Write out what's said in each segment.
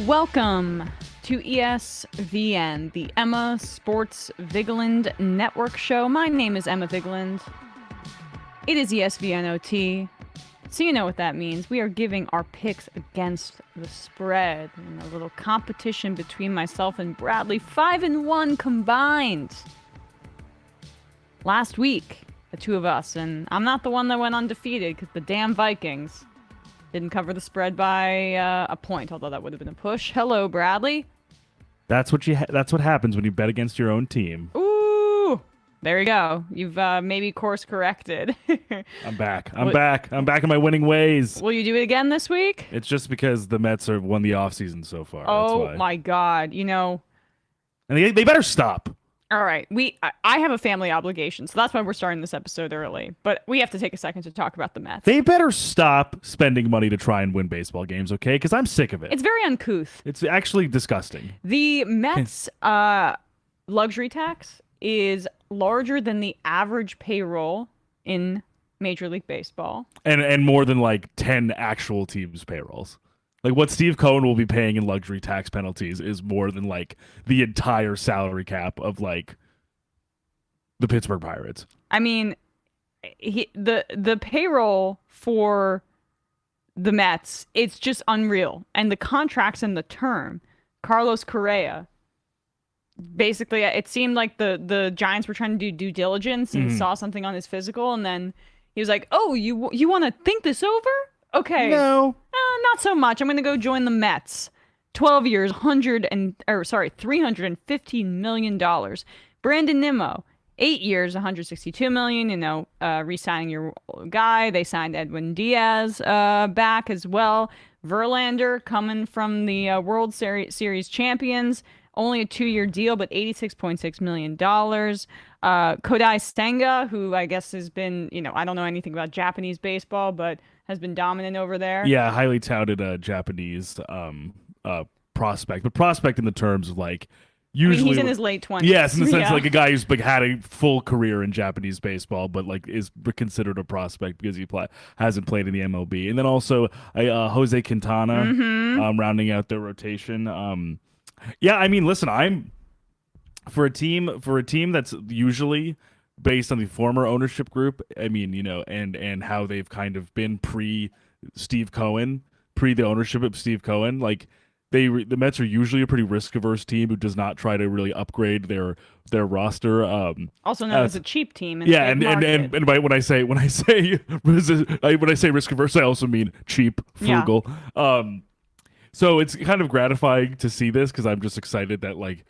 Welcome to ESVN, the Emma Sports Vigeland Network show. My name is Emma Vigeland. It is ESVN OT. So you know what that means. We are giving our picks against the spread in a little competition between myself and Bradley. 5-1 combined. Last week, the two of us, and I'm not the one that went undefeated because the damn Vikings didn't cover the spread by a point, although that would have been a push. Hello, Bradley. That's what that's what happens when you bet against your own team. Ooh, there you go. You've maybe course corrected. I'm back. I'm back in my winning ways. Will you do it again this week? It's just because the Mets have won the offseason so far. Oh that's why. my God! You know. And they better stop. All right, I have a family obligation, so that's why we're starting this episode early. But we have to take a second to talk about the Mets. They better stop spending money to try and win baseball games, okay? Because I'm sick of it. It's very uncouth. It's actually disgusting. The Mets luxury tax is larger than the average payroll in Major League Baseball. And more than like 10 actual teams' payrolls. Like what Steve Cohen will be paying in luxury tax penalties is more than like the entire salary cap of like the Pittsburgh Pirates. I mean, the payroll for the Mets, it's just unreal. And the contracts and the term, Carlos Correa, basically it seemed like the Giants were trying to do due diligence and saw something on his physical, and then he was like, "Oh, you want to think this over? Okay. No. Not so much. I'm going to go join the Mets. 12 years, $315 million. Brandon Nimmo, 8 years, $162 million. You know, re-signing your guy. They signed Edwin Diaz back as well. Verlander coming from the World Series champions. Only a 2-year deal, but $86.6 million. Kodai Senga, who I guess has been, I don't know anything about Japanese baseball, but has been dominant over there. Yeah, highly touted Japanese prospect, but prospect in the terms of like usually he's in his late 20s. Yes, in the sense like a guy who's like had a full career in Japanese baseball, but like is considered a prospect because he hasn't played in the MLB. And then also Jose Quintana rounding out their rotation. Yeah, I mean, listen, I'm for a team that's usually based on the former ownership group. I mean, and how they've kind of been pre the ownership of Steve Cohen. Like the Mets are usually a pretty risk averse team who does not try to really upgrade their roster. Also known as a cheap team. And when I say risk averse, I also mean cheap, frugal. Yeah. So it's kind of gratifying to see this because I'm just excited that like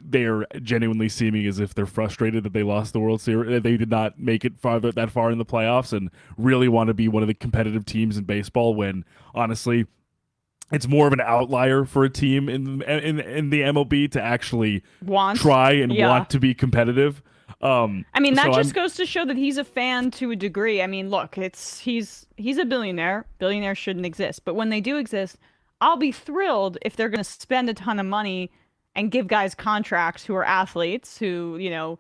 they are genuinely seeming as if they're frustrated that they lost the World Series. They did not make it that far in the playoffs and really want to be one of the competitive teams in baseball when honestly it's more of an outlier for a team in the MLB to actually want to be competitive. I mean, that just goes to show that he's a fan to a degree. I mean, look, he's a billionaire. Billionaires shouldn't exist. But when they do exist, I'll be thrilled if they're going to spend a ton of money and give guys contracts who are athletes who,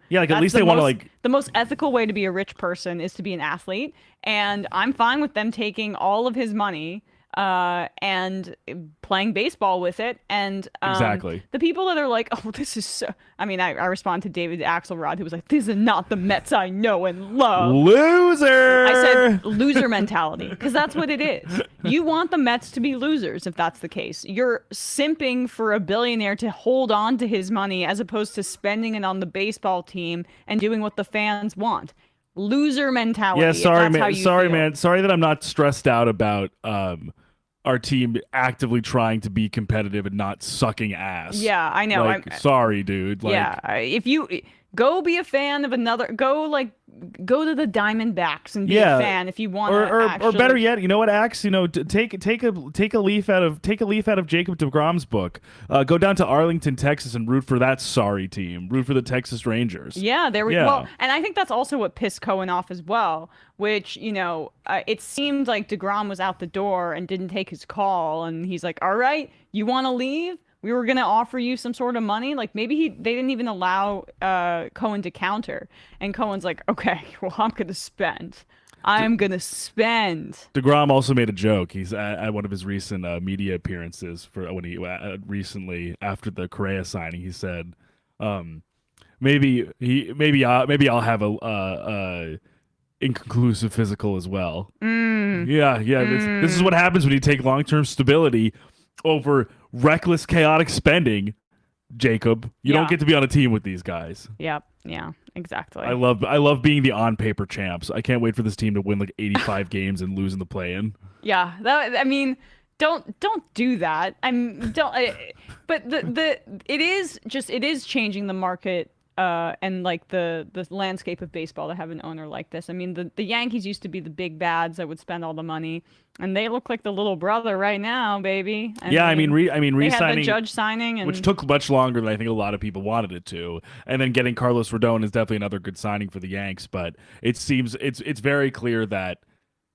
like at least they want to like the most ethical way to be a rich person is to be an athlete. And I'm fine with them taking all of his money and playing baseball with it. And exactly the people that are like, oh, this is so, I mean, I respond to David Axelrod, who was like, this is not the Mets I know and love. Loser. I said loser mentality, because that's what it is. You want the Mets to be losers if that's the case. You're simping for a billionaire to hold on to his money as opposed to spending it on the baseball team and doing what the fans want. Loser mentality. Yeah, sorry, man. Sorry that I'm not stressed out about our team actively trying to be competitive and not sucking ass. Yeah, I know. Like, sorry, dude. Like, yeah, if you go be a fan of another, go to the Diamondbacks and be a fan if you want. Or better yet, you know what, Axe? Take a leaf out of Jacob deGrom's book. Go down to Arlington, Texas, and root for that sorry team. Root for the Texas Rangers. Yeah, there we go. Well, and I think that's also what pissed Cohen off as well. Which it seemed like deGrom was out the door and didn't take his call, and he's like, "All right, you want to leave? We were going to offer you some sort of money." Like maybe they didn't even allow Cohen to counter. And Cohen's like, okay, well, I'm going to spend. I'm gonna spend. DeGrom also made a joke. He's at one of his recent media appearances for when he recently after the Correa signing. He said, maybe I'll have a inconclusive physical as well. Yeah. This is what happens when you take long-term stability over reckless, chaotic spending. Jacob, you don't get to be on a team with these guys. Yep. Yeah. Exactly. I love being the on-paper champs. I can't wait for this team to win like 85 games and lose in the play-in. Yeah. Don't do that. But it is changing the market and like the landscape of baseball to have an owner like this. I mean, the Yankees used to be the big bads that would spend all the money, and they look like the little brother right now, baby. They had the Judge signing, which took much longer than I think a lot of people wanted it to, and then getting Carlos Rodon is definitely another good signing for the Yanks. But it seems it's very clear that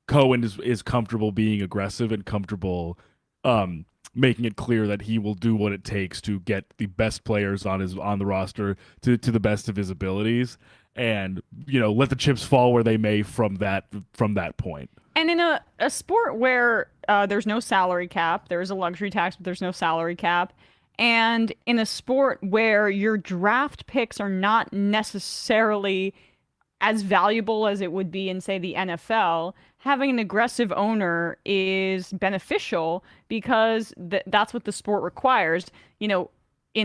Cohen is comfortable being aggressive and comfortable making it clear that he will do what it takes to get the best players on the roster to the best of his abilities, and let the chips fall where they may from that point. And in a sport where there's no salary cap, there is a luxury tax, but there's no salary cap, and in a sport where your draft picks are not necessarily as valuable as it would be in, say, the NFL, having an aggressive owner is beneficial because that's what the sport requires. In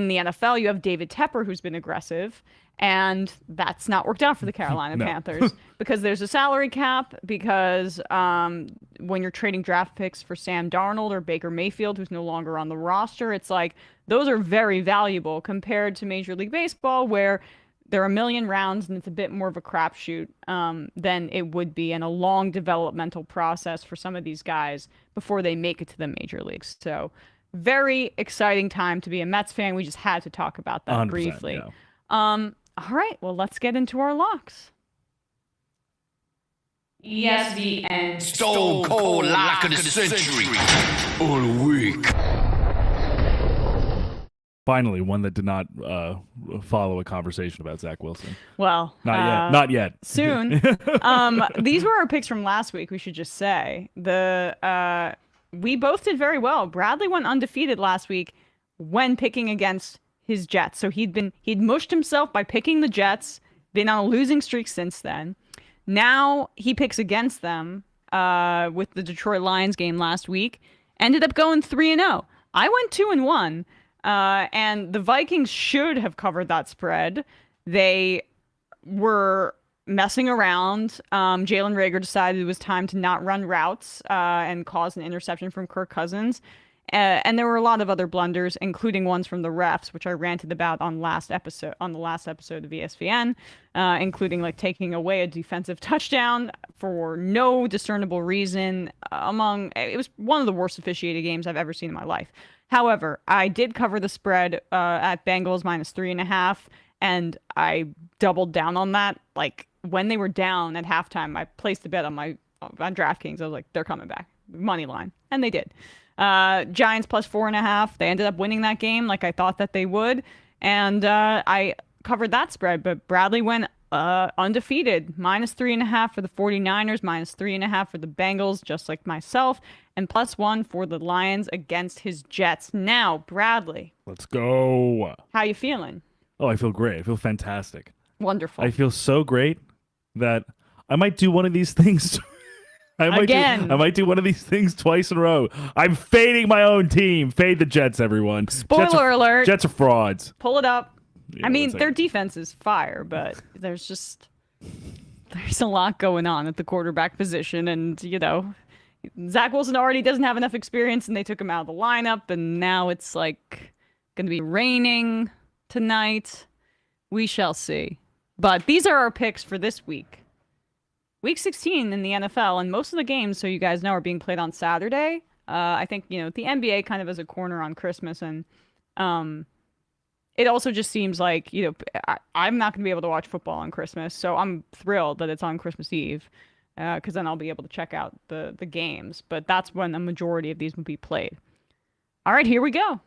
the NFL, you have David Tepper, who's been aggressive, and that's not worked out for the Carolina Panthers because there's a salary cap, because when you're trading draft picks for Sam Darnold or Baker Mayfield, who's no longer on the roster, it's like those are very valuable compared to Major League Baseball, where there are a million rounds and it's a bit more of a crapshoot than it would be, and a long developmental process for some of these guys before they make it to the major leagues. So very exciting time to be a Mets fan. We just had to talk about that briefly. Yeah. All right, well, let's get into our locks. ESVN Stone Cold Lock of the Century. All week. Finally, one that did not follow a conversation about Zach Wilson. Well, not yet. Soon. These were our picks from last week, we should just say. We both did very well. Bradley went undefeated last week when picking against his Jets. So he'd mushed himself by picking the Jets, been on a losing streak since then. Now he picks against them with the Detroit Lions game last week. Ended up going 3-0. I went 2-1. And the Vikings should have covered that spread. They were messing around. Jalen Reagor decided it was time to not run routes and cause an interception from Kirk Cousins. And there were a lot of other blunders, including ones from the refs, which I ranted about on the last episode of ESPN, including like taking away a defensive touchdown for no discernible reason. It was one of the worst officiated games I've ever seen in my life. However, I did cover the spread at Bengals -3.5, and I doubled down on that. Like when they were down at halftime, I placed a bet on DraftKings. I was like, they're coming back, money line, and they did. Giants +4.5. They ended up winning that game like I thought that they would, and I covered that spread. But Bradley went undefeated, -3.5 for the 49ers, -3.5 for the Bengals, just like myself, and +1 for the Lions against his Jets. Now, Bradley, let's go. How you feeling? Oh, I feel great. I feel fantastic. Wonderful. I feel so great that I might do one of these things. I might do one of these things twice in a row. I'm fading my own team. Fade the Jets, everyone. Spoiler alert. Jets are frauds. Pull it up. Yeah, I mean, their defense is fire, but there's a lot going on at the quarterback position, and Zach Wilson already doesn't have enough experience, and they took him out of the lineup, and now it's like going to be raining tonight. We shall see. But these are our picks for this week. Week 16 in the NFL, and most of the games, so you guys know, are being played on Saturday. I think, the NBA kind of has a corner on Christmas, and it also just seems like, I'm not going to be able to watch football on Christmas, so I'm thrilled that it's on Christmas Eve, because then I'll be able to check out the games. But that's when the majority of these will be played. All right, here we go.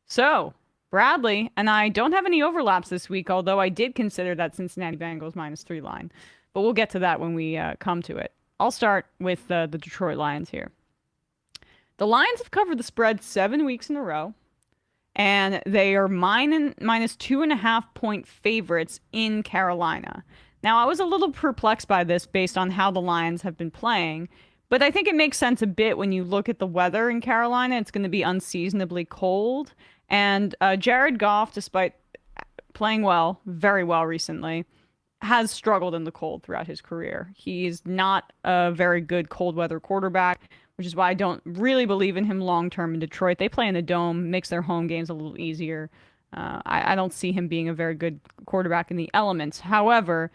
So, Bradley and I don't have any overlaps this week, although I did consider that Cincinnati Bengals -3 line. But we'll get to that when we come to it. I'll start with the Detroit Lions here. The Lions have covered the spread 7 weeks in a row, and they are minus 2.5-point favorites in Carolina. Now, I was a little perplexed by this based on how the Lions have been playing, but I think it makes sense a bit when you look at the weather in Carolina. It's going to be unseasonably cold, and Jared Goff, despite playing well, very well recently, has struggled in the cold throughout his career. He's not a very good cold weather quarterback, which is why I don't really believe in him long term in Detroit. They play in the dome, makes their home games a little easier. I don't see him being a very good quarterback in the elements. However,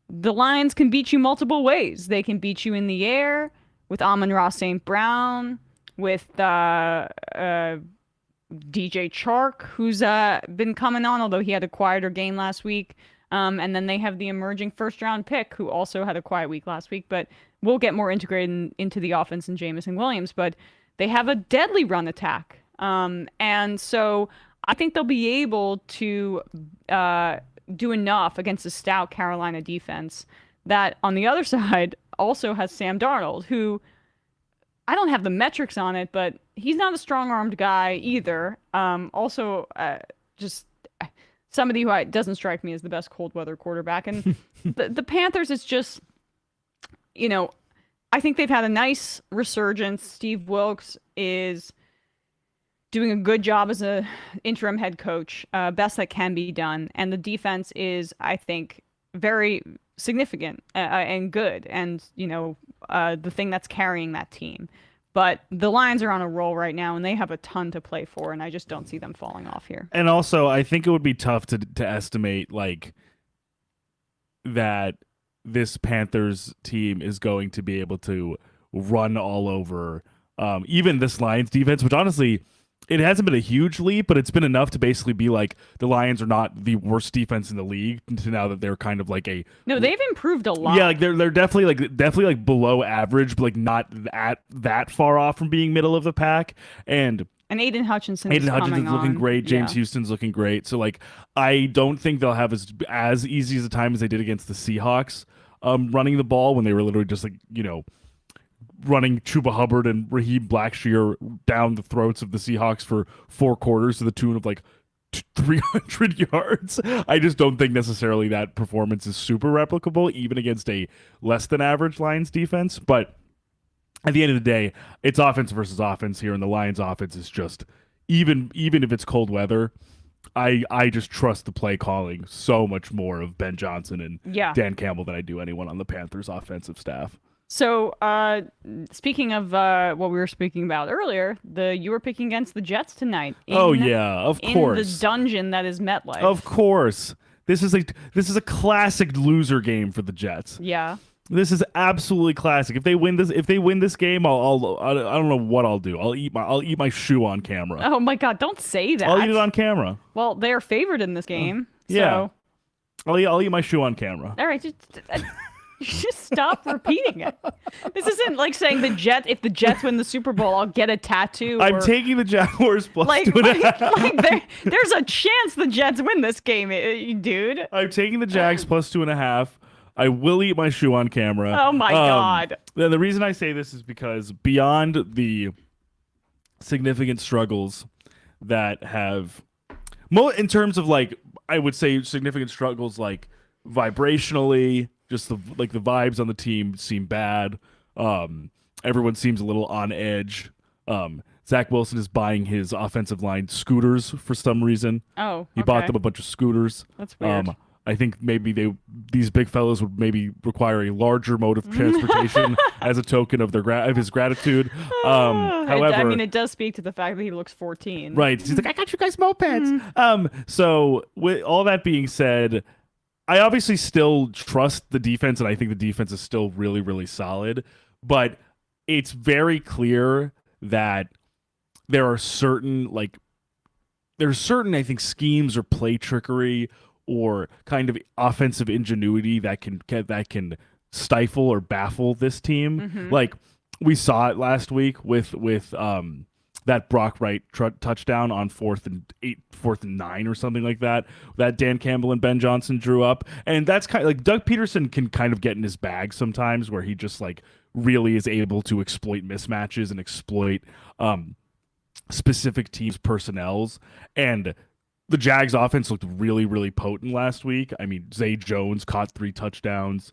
the Lions can beat you multiple ways. They can beat you in the air with Amon-Ra St. Brown, with DJ Chark, who's been coming on, although he had a quieter game last week. And then they have the emerging first-round pick, who also had a quiet week last week, but will get more integrated into the offense than Jameson Williams. But they have a deadly run attack. And so I think they'll be able to do enough against a stout Carolina defense that, on the other side, also has Sam Darnold, who I don't have the metrics on it, but he's not a strong-armed guy either. Just somebody who doesn't strike me as the best cold weather quarterback. And the Panthers is just, I think they've had a nice resurgence. Steve Wilkes is doing a good job as a interim head coach, best that can be done. And the defense is, I think, very significant and good. And, the thing that's carrying that team. But the Lions are on a roll right now, and they have a ton to play for, and I just don't see them falling off here. And also, I think it would be tough to estimate that this Panthers team is going to be able to run all over even this Lions defense, which honestly, it hasn't been a huge leap, but it's been enough to basically be like the Lions are not the worst defense in the league to now that they're kind of like No, they've improved a lot. Yeah, they're definitely below average, but not that far off from being middle of the pack. And Aiden Hutchinson's looking great. James Houston's looking great. So I don't think they'll have as easy as a time as they did against the Seahawks running the ball, when they were literally just running Chuba Hubbard and Raheem Blackshear down the throats of the Seahawks for 4 quarters to the tune of 300 yards. I just don't think necessarily that performance is super replicable, even against a less than average Lions defense. But at the end of the day, it's offense versus offense here, and the Lions offense is just, even if it's cold weather, I just trust the play calling so much more of Ben Johnson and Dan Campbell than I do anyone on the Panthers offensive staff. So, speaking of what we were speaking about earlier, you were picking against the Jets tonight. Of course. In the dungeon that is MetLife. Of course. This is a classic loser game for the Jets. Yeah. This is absolutely classic. If they win this game, I don't know what I'll do. I'll eat my shoe on camera. Oh my God! Don't say that. I'll eat it on camera. Well, they're favored in this game. Yeah. So. I'll eat my shoe on camera. All right. Just stop repeating it. This isn't like saying if the Jets win the Super Bowl, I'll get a tattoo. I'm taking the Jaguars plus 2.5. There's a chance the Jets win this game, dude. I'm taking the Jags plus 2.5. I will eat my shoe on camera. Oh my God. The reason I say this is because beyond the significant struggles that have, in terms of I would say significant struggles vibrationally, just the vibes on the team seem bad. Everyone seems a little on edge. Zach Wilson is buying his offensive line scooters for some reason. Oh, he bought them a bunch of scooters. That's weird. I think maybe these big fellows would maybe require a larger mode of transportation as a token of his gratitude. However, I mean, it does speak to the fact that he looks 14. Right. He's like, I got you guys mopeds. So with all that being said, I obviously still trust the defense, and I think the defense is still really, really solid. But it's very clear that there are certain, I think, schemes or play trickery or kind of offensive ingenuity that can stifle or baffle this team. Mm-hmm. We saw it last week with that Brock Wright touchdown on 4th and 9 or something like that Dan Campbell and Ben Johnson drew up. And that's kind of Doug Peterson can kind of get in his bag sometimes, where he just really is able to exploit mismatches and exploit specific teams' personnels. And the Jags offense looked really, really potent last week. I mean, Zay Jones caught 3 touchdowns.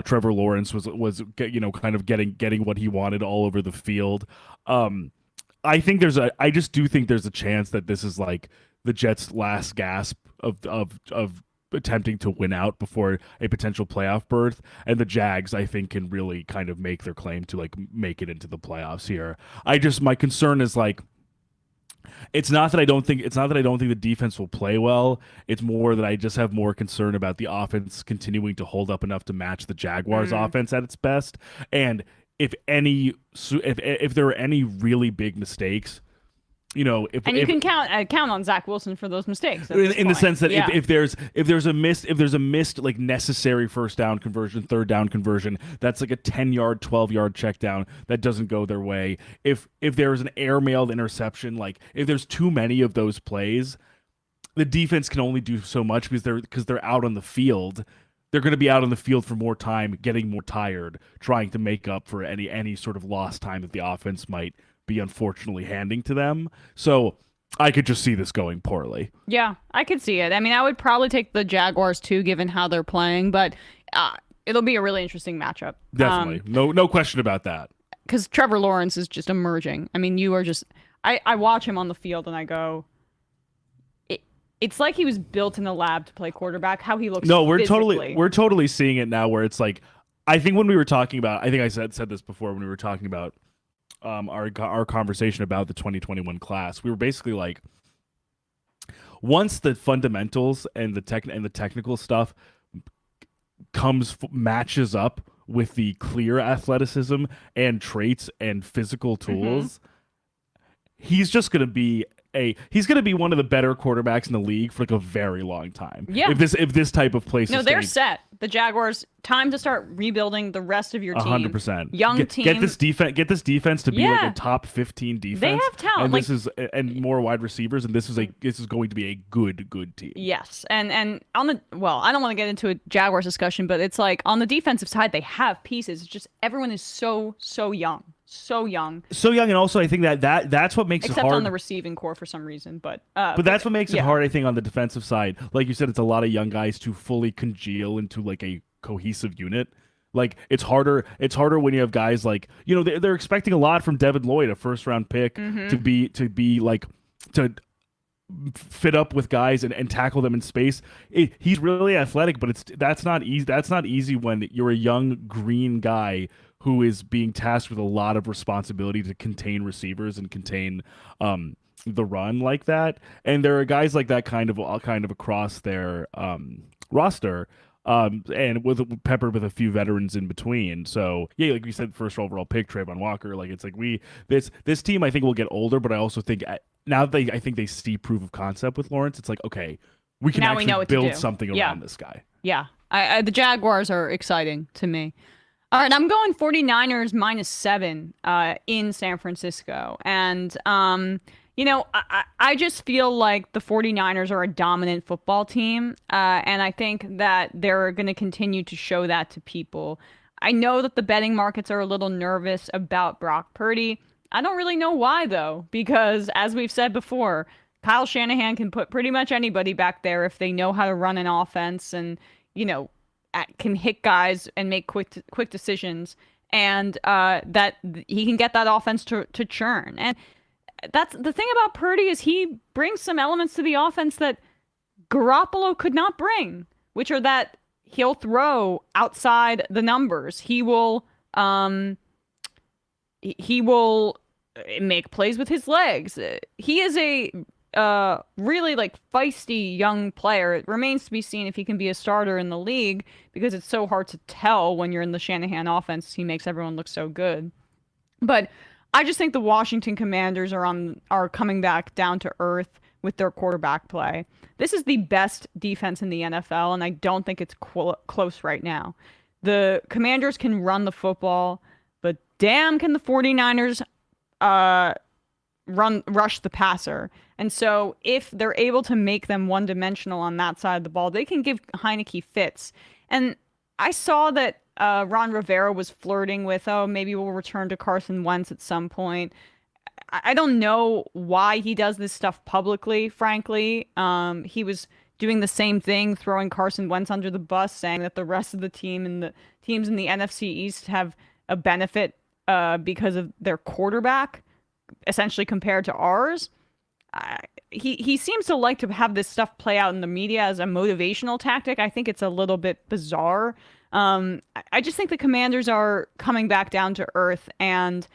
Trevor Lawrence was kind of getting what he wanted all over the field. I just do think there's a chance that this is like the Jets' last gasp of attempting to win out before a potential playoff berth, and the Jags, I think, can really kind of make their claim to like make it into the playoffs here. My concern is like, it's not that I don't think the defense will play well. It's more that I just have more concern about the offense continuing to hold up enough to match the Jaguars' offense at its best. And if there are any really big mistakes, you can count on Zach Wilson for those mistakes. In the sense that if there's a missed like necessary first down conversion, third down conversion, that's like a 10-yard, 12-yard check down that doesn't go their way. If there's an airmailed interception, like if there's too many of those plays, the defense can only do so much because they're out on the field. They're going to be out on the field for more time, getting more tired, trying to make up for any sort of lost time that the offense might be unfortunately handing to them. So I could just see this going poorly. Yeah, I could see it. I mean, I would probably take the Jaguars too, given how they're playing, but it'll be a really interesting matchup. Definitely. No question about that. Because Trevor Lawrence is just emerging. I mean, you are just... I watch him on the field and I go... It's like he was built in the lab to play quarterback, how he looks physically. We're totally seeing it now where it's like... I think when we were talking about... I think I said this before when we were talking about our conversation about the 2021 class, we were basically like, once the fundamentals and the technical stuff matches up with the clear athleticism and traits and physical tools, he's just going to be one of the better quarterbacks in the league for like a very long time. Yeah. If this type of play No, they're set. The Jaguars, time to start rebuilding the rest of your team. 100%. Young team. Get this defense to be like a top 15 defense. They have talent. And more wide receivers, and this is going to be a good team. Yes. And on the I don't want to get into a Jaguars discussion, but it's like on the defensive side they have pieces. It's just everyone is so young. So young, and also I think that's what makes it hard. Except on the receiving core for some reason, but that's what makes it hard. I think on the defensive side, like you said, it's a lot of young guys to fully congeal into like a cohesive unit. Like it's harder when you have guys like they're expecting a lot from Devin Lloyd, a first round pick, to be like to fit up with guys and tackle them in space. He's really athletic, but that's not easy. That's not easy when you're a young green guy who is being tasked with a lot of responsibility to contain receivers and contain the run like that. And there are guys like that kind of across their roster, and peppered with a few veterans in between. So yeah, like we said, first overall pick Trayvon Walker. Like it's like this team I think will get older, but I also think now that I think they see proof of concept with Lawrence, it's like, okay, we can actually build something around this guy. Yeah, the Jaguars are exciting to me. All right, I'm going 49ers -7 in San Francisco. And, I just feel like the 49ers are a dominant football team. And I think that they're going to continue to show that to people. I know that the betting markets are a little nervous about Brock Purdy. I don't really know why, though, because as we've said before, Kyle Shanahan can put pretty much anybody back there if they know how to run an offense and, can hit guys and make quick decisions, and that he can get that offense to churn. And that's the thing about Purdy, is he brings some elements to the offense that Garoppolo could not bring, which are that he'll throw outside the numbers. He will make plays with his legs. He is a really like feisty young player. It remains to be seen if he can be a starter in the league, because it's so hard to tell when you're in the Shanahan offense. He makes everyone look so good. But I just think the Washington Commanders are coming back down to earth with their quarterback play. This is the best defense in the NFL, and I don't think it's close right now. The Commanders can run the football, but damn can the 49ers rush the passer. And so if they're able to make them one-dimensional on that side of the ball, they can give Heineke fits. And I saw that Ron Rivera was flirting with, oh, maybe we'll return to Carson Wentz at some point. I don't know why he does this stuff publicly, frankly. He was doing the same thing, throwing Carson Wentz under the bus, saying that the rest of the team and the teams in the NFC East have a benefit because of their quarterback, essentially compared to ours. He seems to like to have this stuff play out in the media as a motivational tactic. I think it's a little bit bizarre. I just think the Commanders are coming back down to earth, and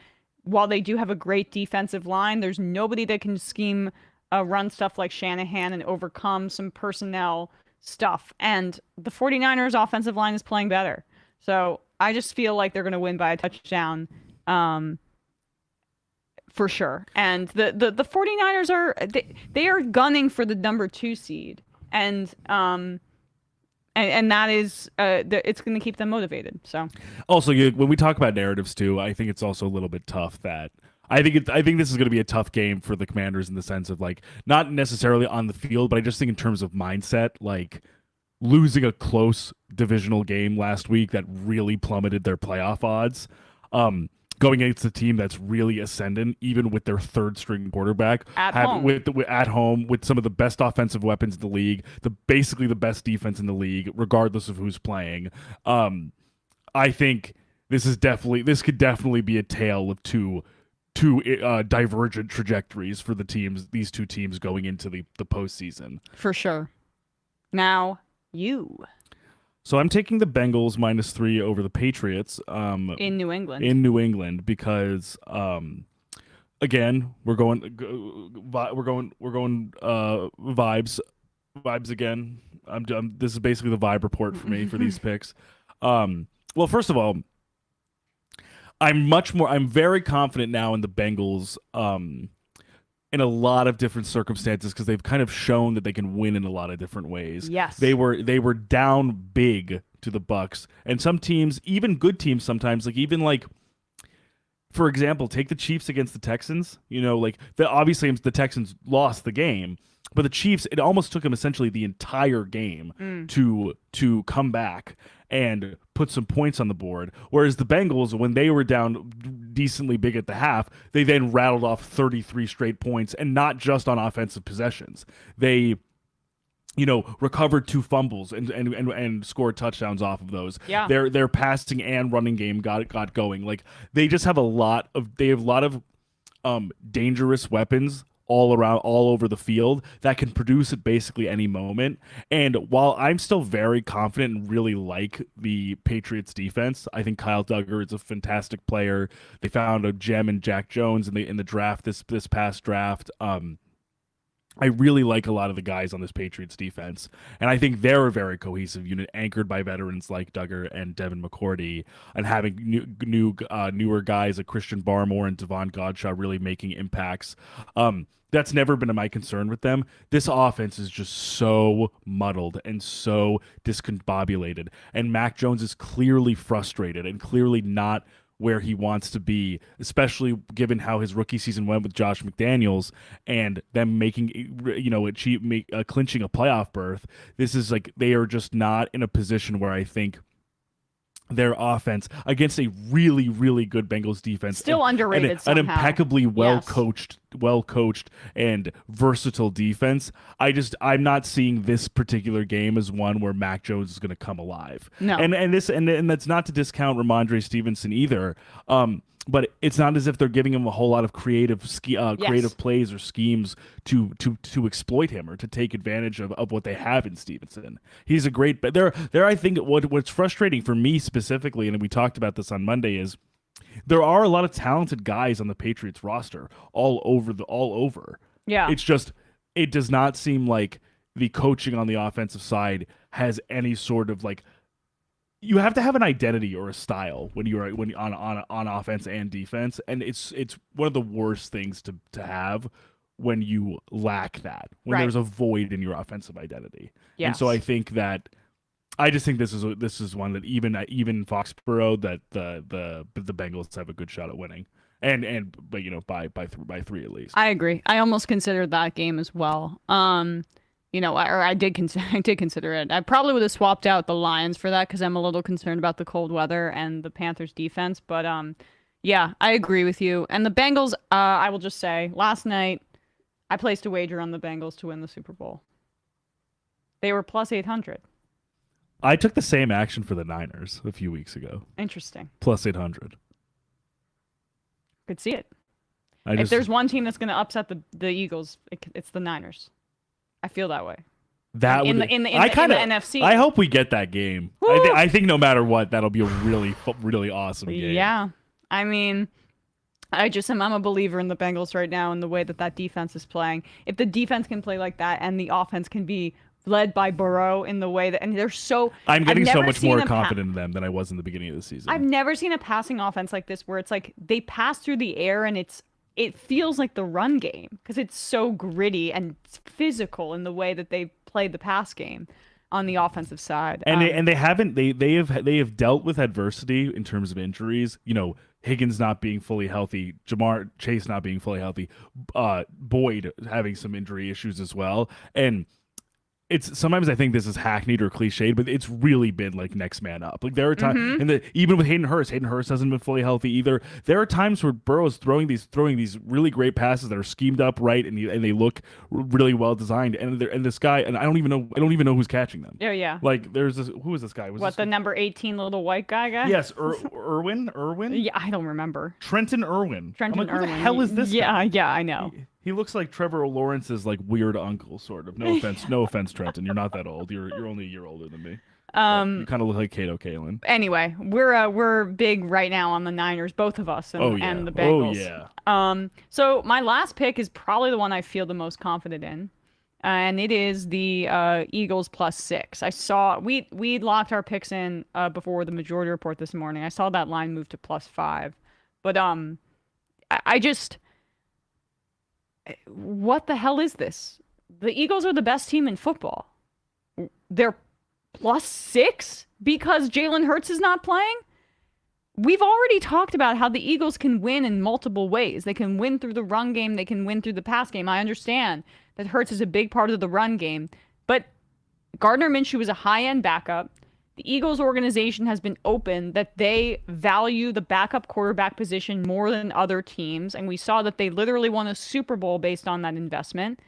while they do have a great defensive line, there's nobody that can scheme run stuff like Shanahan and overcome some personnel stuff. And the 49ers offensive line is playing better. So I just feel like they're going to win by a touchdown. For sure. And the 49ers they are gunning for the number 2 seed. And that is it's going to keep them motivated. So also, when we talk about narratives too, I think it's also a little bit tough that I think this is going to be a tough game for the Commanders in the sense of like not necessarily on the field, but I just think in terms of mindset, like losing a close divisional game last week that really plummeted their playoff odds. Going against a team that's really ascendant, even with their third string quarterback at home with some of the best offensive weapons in the league, basically the best defense in the league, regardless of who's playing. I think this could definitely be a tale of two divergent trajectories for these two teams going into the postseason. For sure. Now you. So I'm taking the Bengals -3 over the Patriots. In New England. In New England because again we're going vibes again. This is basically the vibe report for me for these picks. Well, first of all, I'm very confident now in the Bengals. In a lot of different circumstances because they've kind of shown that they can win in a lot of different ways. Yes. They were down big to the Bucs, and some teams, even good teams sometimes, for example, take the Chiefs against the Texans. Obviously the Texans lost the game, but the Chiefs, it almost took them essentially the entire game to come back and put some points on the board. Whereas the Bengals, when they were down decently big at the half, they then rattled off 33 straight points, and not just on offensive possessions. They, recovered 2 fumbles and scored touchdowns off of those. Yeah. Their passing and running game got going. Like they just have a lot of dangerous weapons all over the field that can produce at basically any moment. And while I'm still very confident and really like the Patriots defense, I think Kyle Duggar is a fantastic player. They found a gem in Jack Jones in the draft this past draft. I really like a lot of the guys on this Patriots defense, and I think they're a very cohesive unit, anchored by veterans like Duggar and Devin McCourty, and having newer guys like Christian Barmore and Devon Godshaw really making impacts. That's never been my concern with them. This offense is just so muddled and so discombobulated, and Mac Jones is clearly frustrated and clearly not where he wants to be, especially given how his rookie season went with Josh McDaniels and them making, clinching a playoff berth. This is they are just not in a position where I think their offense against a really, really good Bengals defense, still underrated, an impeccably well coached and versatile defense. I'm not seeing this particular game as one where Mac Jones is going to come alive. No, and that's not to discount Ramondre Stevenson either. But it's not as if they're giving him a whole lot of creative plays or schemes to exploit him or to take advantage of what they have in Stevenson. He's a great, but I think what's frustrating for me specifically, and we talked about this on Monday, is there are a lot of talented guys on the Patriots roster all over. Yeah. It's just, it does not seem like the coaching on the offensive side has any sort of you have to have an identity or a style when on offense and defense, and it's one of the worst things to have when you lack that, when there's a void in your offensive identity. Yes. And so I think this is one that even Foxborough that the Bengals have a good shot at winning, but by 3 at least. I agree. I almost considered that game as well. I did consider I did consider it. I probably would have swapped out the Lions for that because I'm a little concerned about the cold weather and the Panthers defense. But yeah, I agree with you. And the Bengals, I will just say, last night I placed a wager on the Bengals to win the Super Bowl. They were plus 800. I took the same action for the Niners a few weeks ago. Interesting. Plus 800. Could see it. If there's one team that's going to upset the Eagles, it's the Niners. I feel that way. That in would, the NFC. I hope we get that game. I think no matter what, that'll be a really, really awesome game. Yeah. I mean, I'm a believer in the Bengals right now and the way that defense is playing. If the defense can play like that and the offense can be led by Burrow in the way that, and they're so. I'm getting so much more confident in them than I was in the beginning of the season. I've never seen a passing offense like this where it's like they pass through the air and it feels like the run game because it's so gritty and physical in the way that they played the pass game on the offensive side. And they have dealt with adversity in terms of injuries. Higgins not being fully healthy, Jamar Chase not being fully healthy, Boyd having some injury issues as well, and. It's sometimes I think this is hackneyed or cliched, but it's really been like next man up. Like there are times, and even with Hayden Hurst hasn't been fully healthy either. There are times where Burrow's throwing these really great passes that are schemed up right, and they look really well designed. And this guy, and I don't even know who's catching them. Oh yeah. Like there's this. Who is this guy? The number 18 little white guy? Yes, Irwin. Yeah, I don't remember. Trenton Irwin. Irwin. Who the hell is this? Yeah, guy? Yeah, I know. He looks like Trevor Lawrence's like weird uncle, sort of. No offense, Trenton. You're not that old. You're only a year older than me. You kind of look like Kato Kalin. Anyway, we're big right now on the Niners, both of us, and the Bengals. Oh yeah. So my last pick is probably the one I feel the most confident in, and it is the Eagles +6. I saw we locked our picks in before the majority report this morning. I saw that line move to +5, but I just. What the hell is this? The Eagles are the best team in football. They're +6 because Jalen Hurts is not playing? We've already talked about how the Eagles can win in multiple ways. They can win through the run game. They can win through the pass game. I understand that Hurts is a big part of the run game, but Gardner Minshew is a high-end backup. The Eagles organization has been open that they value the backup quarterback position more than other teams, and we saw that they literally won a Super Bowl based on that investment.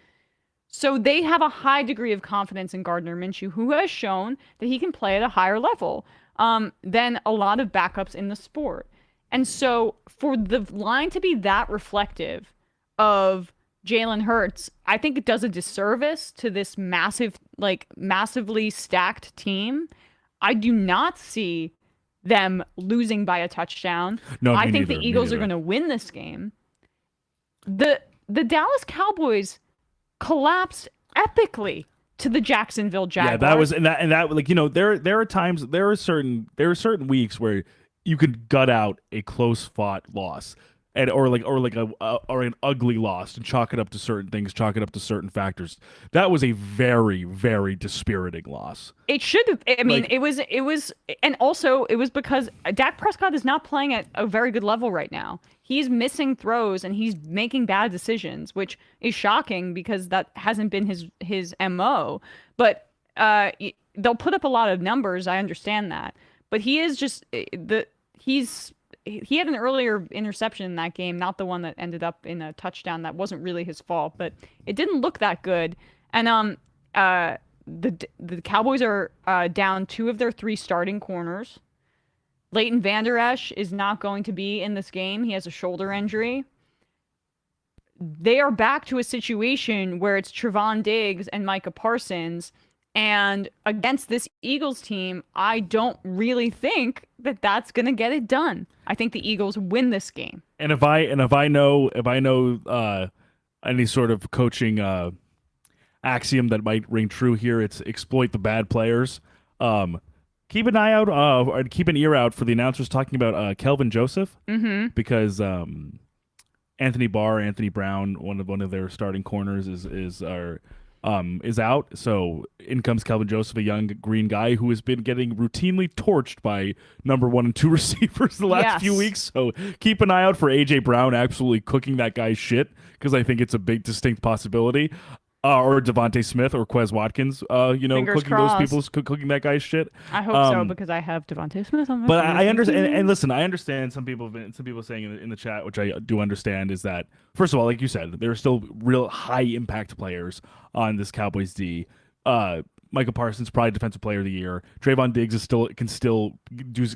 So they have a high degree of confidence in Gardner Minshew, who has shown that he can play at a higher level than a lot of backups in the sport. And so for the line to be that reflective of Jalen Hurts, I think it does a disservice to this massively stacked team. I do not see them losing by a touchdown. No, I think the Eagles are going to win this game. The Dallas Cowboys collapsed epically to the Jacksonville Jaguars. Yeah, that was and that like there are times there are certain weeks where you could gut out a close fought loss. Or an ugly loss and chalk it up to certain things, chalk it up to certain factors. That was a very, very dispiriting loss. It should have. I mean, it was, and also it was because Dak Prescott is not playing at a very good level right now. He's missing throws and he's making bad decisions, which is shocking because that hasn't been his MO. But they'll put up a lot of numbers. I understand that, but he is just he had an earlier interception in that game, not the one that ended up in a touchdown. That wasn't really his fault, but it didn't look that good. And the Cowboys are down 2 of their 3 starting corners. Leighton Vander Esch is not going to be in this game. He has a shoulder injury. They are back to a situation where it's Trevon Diggs and Micah Parsons. And against this Eagles team, I don't really think that that's going to get it done. I think the Eagles win this game. And if I know any sort of coaching axiom that might ring true here, it's exploit the bad players. Keep an eye out, or keep an ear out for the announcers talking about Kelvin Joseph, because Anthony Brown, one of their starting corners, is out. So in comes Kelvin Joseph, a young green guy who has been getting routinely torched by number 1 and 2 receivers the last few weeks. So keep an eye out for AJ Brown absolutely cooking that guy's shit, because I think it's a big distinct possibility. or Devontae Smith or Quez Watkins, Fingers cooking crossed. those people's cooking that guy's shit. I hope so because I have Devontae Smith on my But I fantasy understand, team. and listen, I understand some people saying in the chat, which I do understand, is that first of all, like you said, there are still real high impact players on this Cowboys D. Micah Parsons probably Defensive Player of the Year. Trayvon Diggs can still do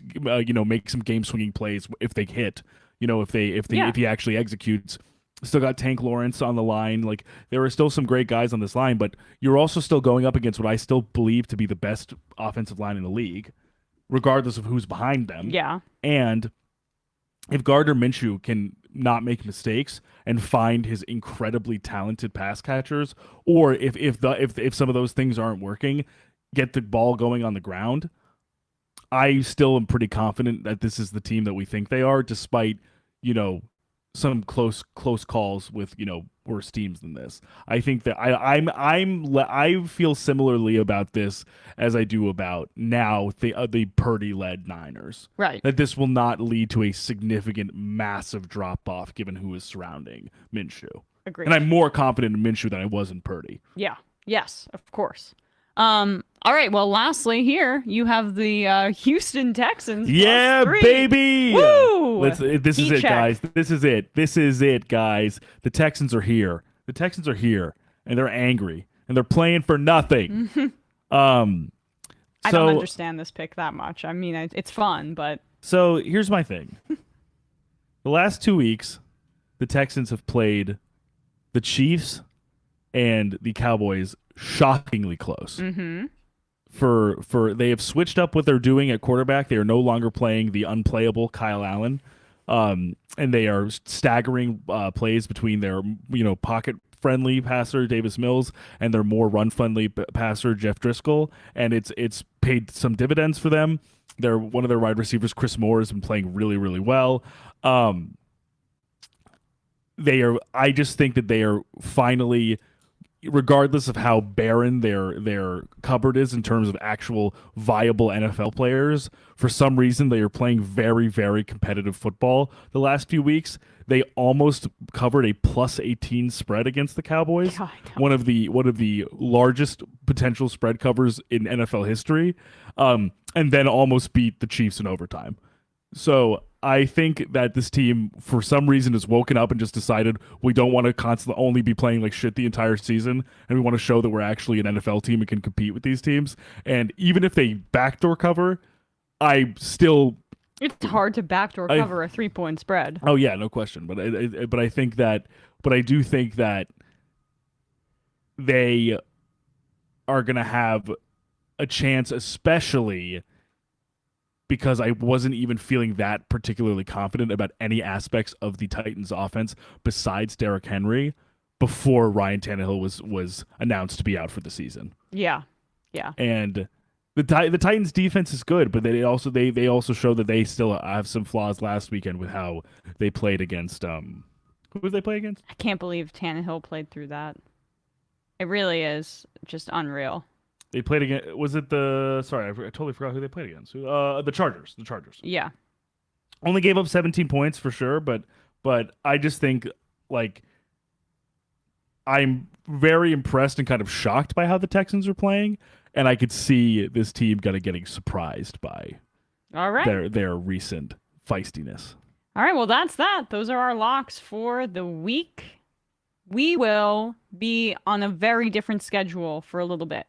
make some game swinging plays if they hit. If he actually executes. Still got Tank Lawrence on the line. Like there are still some great guys on this line, but you're also still going up against what I still believe to be the best offensive line in the league, regardless of who's behind them. Yeah. And if Gardner Minshew can not make mistakes and find his incredibly talented pass catchers, or if some of those things aren't working, get the ball going on the ground, I still am pretty confident that this is the team that we think they are, despite some close calls with worse teams than this. I think that I feel similarly about this as I do about now the Purdy-led Niners. Right. That this will not lead to a significant, massive drop off given who is surrounding Minshew. Agreed. And I'm more confident in Minshew than I was in Purdy. Yeah. Yes, of course. All right. Well, lastly, here you have the Houston Texans. Yeah, +3. baby. Woo! This is Heat it, check. guys. This is it, guys. The Texans are here. And they're angry, and they're playing for nothing. I don't understand this pick that much. I mean, it's fun, but So here's my thing. The last 2 weeks, the Texans have played the Chiefs and the Cowboys shockingly close. mm-hmm. For they have switched up what they're doing at quarterback. They are no longer playing the unplayable Kyle Allen, and they are staggering plays between their pocket friendly passer Davis Mills and their more run friendly passer Jeff Driscoll, and it's paid some dividends for them. One of their wide receivers, Chris Moore, has been playing really, really well. I just think that they are finally, regardless of how barren their cupboard is in terms of actual viable NFL players, for some reason they are playing very, very competitive football the last few weeks. They almost covered a +18 spread against the Cowboys. God, One of the largest potential spread covers in NFL history, and then almost beat the Chiefs in overtime. So I think that this team, for some reason, has woken up and just decided we don't want to constantly only be playing like shit the entire season, and we want to show that we're actually an NFL team and can compete with these teams. And even if they backdoor cover, it's hard to backdoor cover a 3-point spread. Oh yeah, no question. But I do think that they are going to have a chance, especially because I wasn't even feeling that particularly confident about any aspects of the Titans offense besides Derrick Henry before Ryan Tannehill was announced to be out for the season. Yeah. And the Titans defense is good, but they also show that they still have some flaws last weekend with how they played against who did they play against? I can't believe Tannehill played through that. It really is just unreal. They played against. Was it the? Sorry, I totally forgot who they played against. The Chargers. The Chargers. Yeah. Only gave up 17 points for sure, but I just think like I'm very impressed and kind of shocked by how the Texans are playing, and I could see this team kind of getting surprised by All right. their recent feistiness. All right. Well, that's that. Those are our locks for the week. We will be on a very different schedule for a little bit.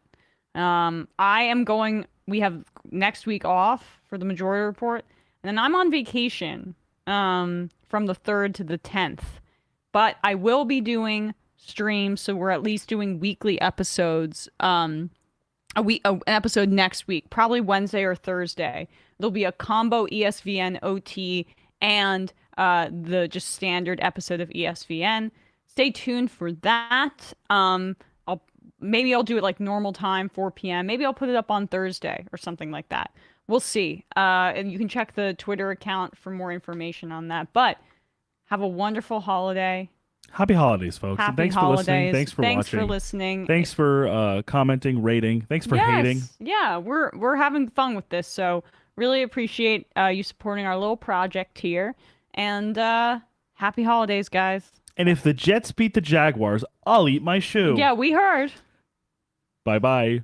We have next week off for the majority report, and then I'm on vacation from the 3rd to the 10th. But I will be doing streams, so we're at least doing weekly episodes. An episode next week, probably Wednesday or Thursday. There'll be a combo ESVN OT and the just standard episode of ESVN. Stay tuned for that. Maybe I'll do it like normal time, 4 p.m. Maybe I'll put it up on Thursday or something like that. We'll see. And you can check the Twitter account for more information on that. But have a wonderful holiday. Happy holidays, folks. Happy and thanks holidays. for listening. Thanks for watching. Thanks for listening. Thanks for commenting, rating. Thanks for hating. Yeah, we're having fun with this. So really appreciate you supporting our little project here. And happy holidays, guys. And if the Jets beat the Jaguars, I'll eat my shoe. Yeah, we heard. Bye-bye.